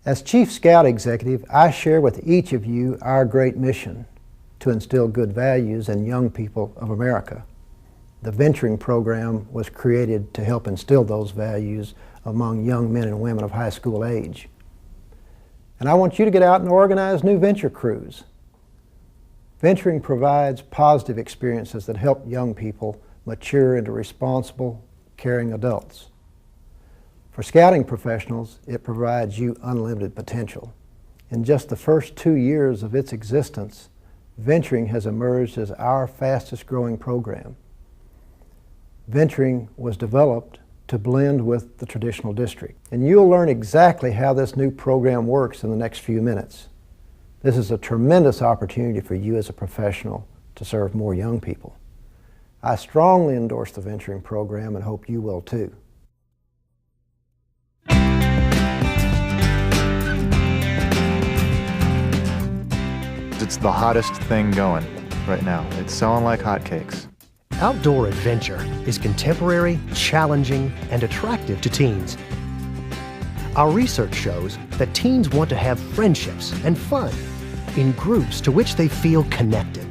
As Chief Scout Executive, I share with each of you our great mission to instill good values in young people of America. The Venturing Program was created to help instill those values among young men and women of high school age. And I want you to get out and organize new venture crews. Venturing provides positive experiences that help young people mature into responsible, caring adults. For scouting professionals, it provides you unlimited potential. In just the first 2 years of its existence, Venturing has emerged as our fastest growing program. Venturing was developed to blend with the traditional district. And you'll learn exactly how this new program works in the next few minutes. This is a tremendous opportunity for you as a professional to serve more young people. I strongly endorse the Venturing Program and hope you will too. It's the hottest thing going right now. It's selling like hotcakes. Outdoor adventure is contemporary, challenging, and attractive to teens. Our research shows that teens want to have friendships and fun in groups to which they feel connected.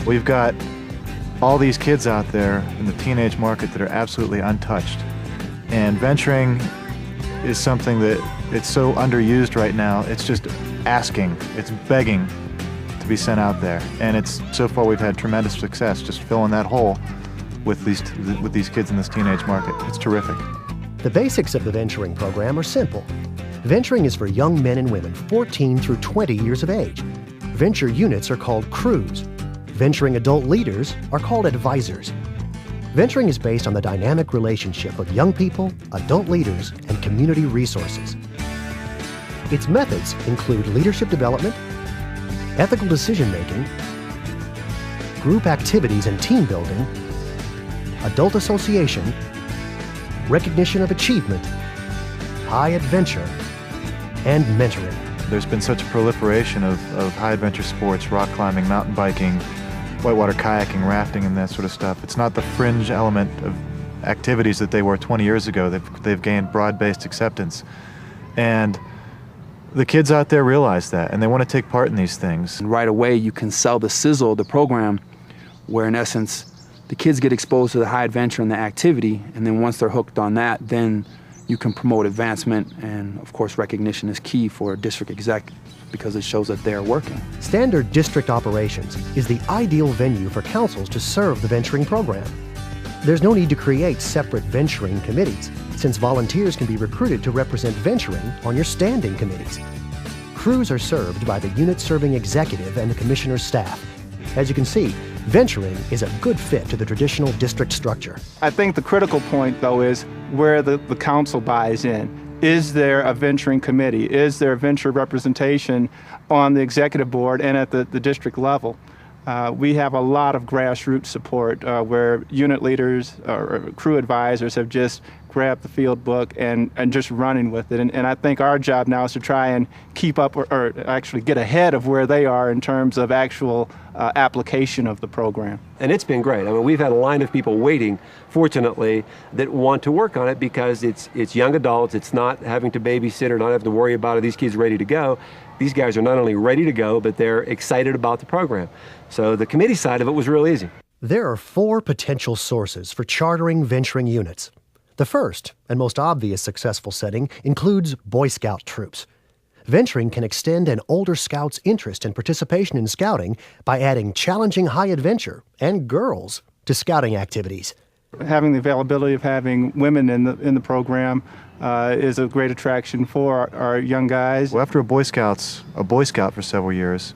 We've got all these kids out there in the teenage market that are absolutely untouched. And venturing is something that it's so underused right now. It's just asking, it's begging to be sent out there. And so far we've had tremendous success just filling that hole with these kids in this teenage market. It's terrific. The basics of the Venturing Program are simple. Venturing is for young men and women 14 through 20 years of age. Venture units are called crews. Venturing adult leaders are called advisors. Venturing is based on the dynamic relationship of young people, adult leaders, and community resources. Its methods include leadership development, ethical decision-making, group activities and team building, adult association, recognition of achievement, high adventure, and mentoring. There's been such a proliferation of high adventure sports, rock climbing, mountain biking, whitewater kayaking, rafting, and that sort of stuff. It's not the fringe element of activities that they were 20 years ago. They've gained broad-based acceptance. And the kids out there realize that, and they want to take part in these things. And right away, you can sell the sizzle of the program, where in essence, the kids get exposed to the high adventure and the activity, and then once they're hooked on that, then you can promote advancement, and of course recognition is key for a district exec because it shows that they're working. Standard District Operations is the ideal venue for councils to serve the Venturing Program. There's no need to create separate venturing committees, since volunteers can be recruited to represent venturing on your standing committees. Crews are served by the unit serving executive and the commissioner's staff. As you can see, venturing is a good fit to the traditional district structure. I think the critical point, though, is where the council buys in. Is there a venturing committee? Is there venture representation on the executive board and at the district level? We have a lot of grassroots support where unit leaders or crew advisors have just grabbed the field book and just running with it. And I think our job now is to try and keep up or actually get ahead of where they are in terms of actual application of the program. And it's been great. I mean, we've had a line of people waiting, fortunately, that want to work on it because it's young adults. It's not having to babysit or not having to worry about are these kids ready to go. These guys are not only ready to go, but they're excited about the program. So the committee side of it was real easy. There are 4 potential sources for chartering venturing units. The first and most obvious successful setting includes Boy Scout troops. Venturing can extend an older scout's interest and participation in scouting by adding challenging high adventure and girls to scouting activities. Having the availability of having women in the program is a great attraction for our young guys. Well, after a Boy Scout for several years,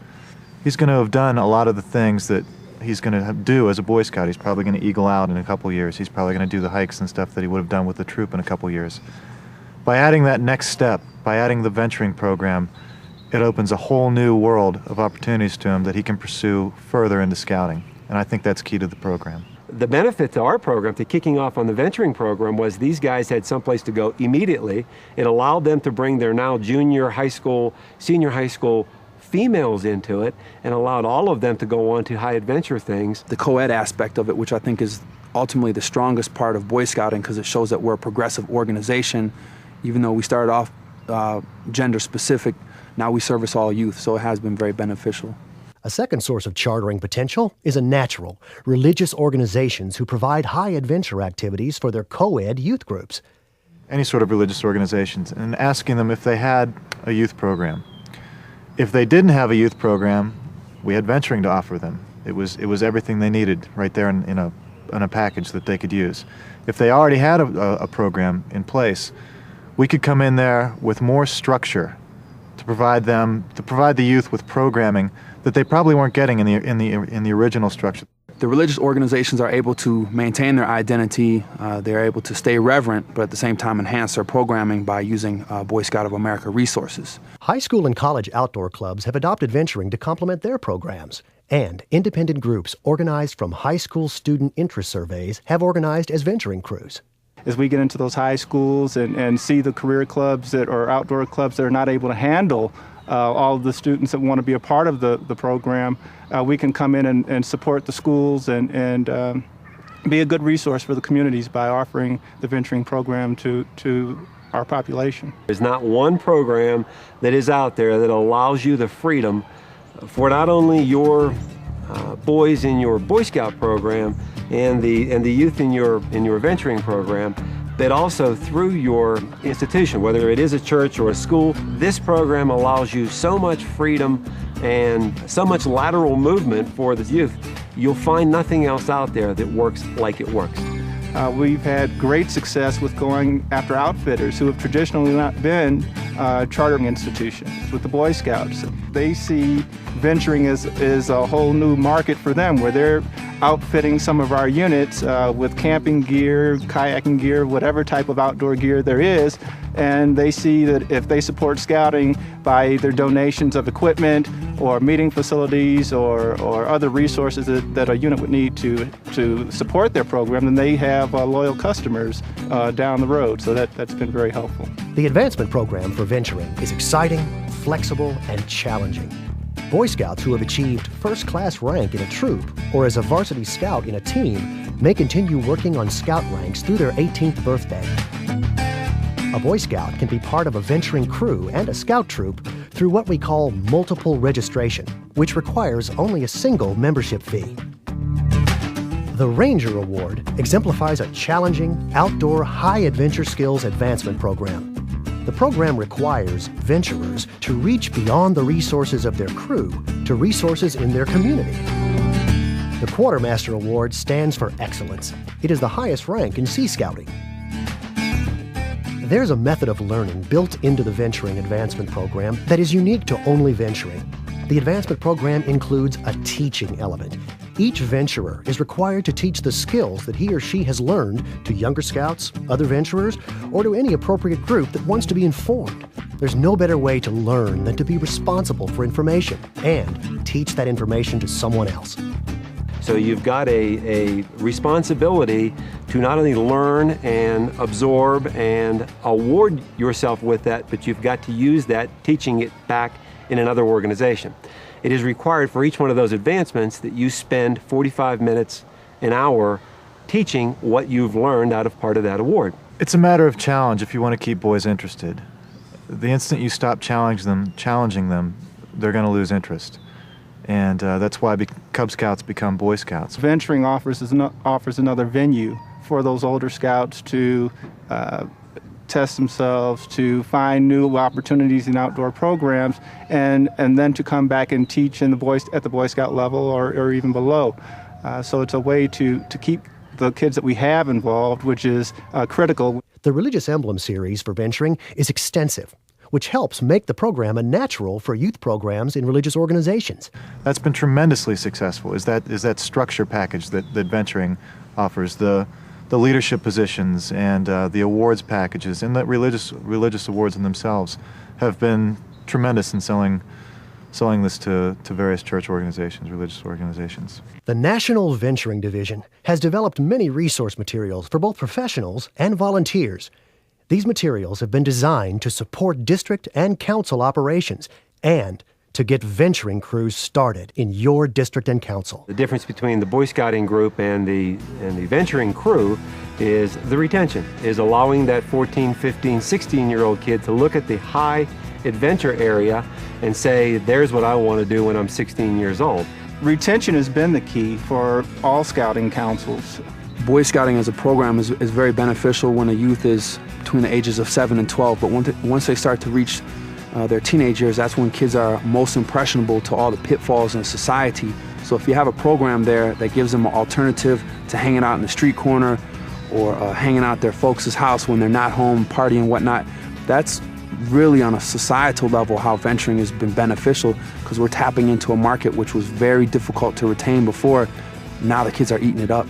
he's going to have done a lot of the things that he's going to do as a Boy Scout. He's probably going to Eagle Out in a couple years. He's probably going to do the hikes and stuff that he would have done with the troop in a couple years. By adding that next step, by adding the venturing program, it opens a whole new world of opportunities to him that he can pursue further into scouting. And I think that's key to the program. The benefit to our program, to kicking off on the venturing program, was these guys had someplace to go immediately. It allowed them to bring their now junior high school, senior high school females into it and allowed all of them to go on to high adventure things. The co-ed aspect of it, which I think is ultimately the strongest part of Boy Scouting because it shows that we're a progressive organization. Even though we started off gender specific. Now we service all youth, so it has been very beneficial. A second source of chartering potential is a natural, religious organizations who provide high adventure activities for their co-ed youth groups. Any sort of religious organizations, and asking them if they had a youth program. If they didn't have a youth program, we had venturing to offer them. It was everything they needed right there in a package that they could use. If they already had a program in place, we could come in there with more structure to provide the youth with programming that they probably weren't getting in the original structure. The religious organizations are able to maintain their identity, they're able to stay reverent, but at the same time enhance their programming by using Boy Scout of America resources. High school and college outdoor clubs have adopted venturing to complement their programs. And independent groups organized from high school student interest surveys have organized as venturing crews. As we get into those high schools and see the career clubs or outdoor clubs that are not able to handle all of the students that want to be a part of the program, we can come in and support the schools and be a good resource for the communities by offering the venturing program to our population. There's not one program that is out there that allows you the freedom for not only your boys in your Boy Scout program and the youth in your venturing program, but also through your institution, whether it is a church or a school. This program allows you so much freedom and so much lateral movement for the youth. You'll find nothing else out there that works like it works. We've had great success with going after outfitters who have traditionally not been chartering institutions with the Boy Scouts. They see venturing as a whole new market for them, where they're outfitting some of our units with camping gear, kayaking gear, whatever type of outdoor gear there is, and they see that if they support scouting by either donations of equipment or meeting facilities or other resources that a unit would need to support their program, then they have loyal customers down the road. So that's been very helpful. The advancement program for venturing is exciting, flexible, and challenging. Boy Scouts who have achieved first-class rank in a troop or as a varsity scout in a team may continue working on scout ranks through their 18th birthday. A Boy Scout can be part of a venturing crew and a scout troop through what we call multiple registration, which requires only a single membership fee. The Ranger Award exemplifies a challenging, outdoor, high-adventure skills advancement program. The program requires venturers to reach beyond the resources of their crew to resources in their community. The Quartermaster Award stands for excellence. It is the highest rank in Sea Scouting. There's a method of learning built into the Venturing Advancement Program that is unique to only venturing. The advancement program includes a teaching element. Each venturer is required to teach the skills that he or she has learned to younger scouts, other venturers, or to any appropriate group that wants to be informed. There's no better way to learn than to be responsible for information and teach that information to someone else. So you've got a responsibility to not only learn and absorb and award yourself with that, but you've got to use that, teaching it back in another organization. It is required for each one of those advancements that you spend 45 minutes, an hour, teaching what you've learned out of part of that award. It's a matter of challenge if you want to keep boys interested. The instant you stop challenging them, they're going to lose interest. And that's why Cub Scouts become Boy Scouts. Venturing offers another venue for those older scouts to test themselves, to find new opportunities in outdoor programs, and then to come back and teach at the Boy Scout level or even below. So it's a way to keep the kids that we have involved, which is critical. The Religious Emblem series for venturing is extensive, which helps make the program a natural for youth programs in religious organizations. That's been tremendously successful, is that structure package that venturing offers, the leadership positions and the awards packages, and the religious awards in themselves have been tremendous in selling this to various church organizations, religious organizations. The National Venturing Division has developed many resource materials for both professionals and volunteers. These materials have been designed to support district and council operations and to get venturing crews started in your district and council. The difference between the Boy Scouting group and the venturing crew is the retention, is allowing that 14, 15, 16-year-old kid to look at the high adventure area and say, there's what I want to do when I'm 16 years old. Retention has been the key for all scouting councils. Boy Scouting as a program is very beneficial when a youth is between the ages of 7 and 12, but once they start to reach their teenage years, that's when kids are most impressionable to all the pitfalls in society. So if you have a program there that gives them an alternative to hanging out in the street corner or hanging out at their folks' house when they're not home, partying and whatnot, that's really on a societal level how venturing has been beneficial, because we're tapping into a market which was very difficult to retain before. Now the kids are eating it up.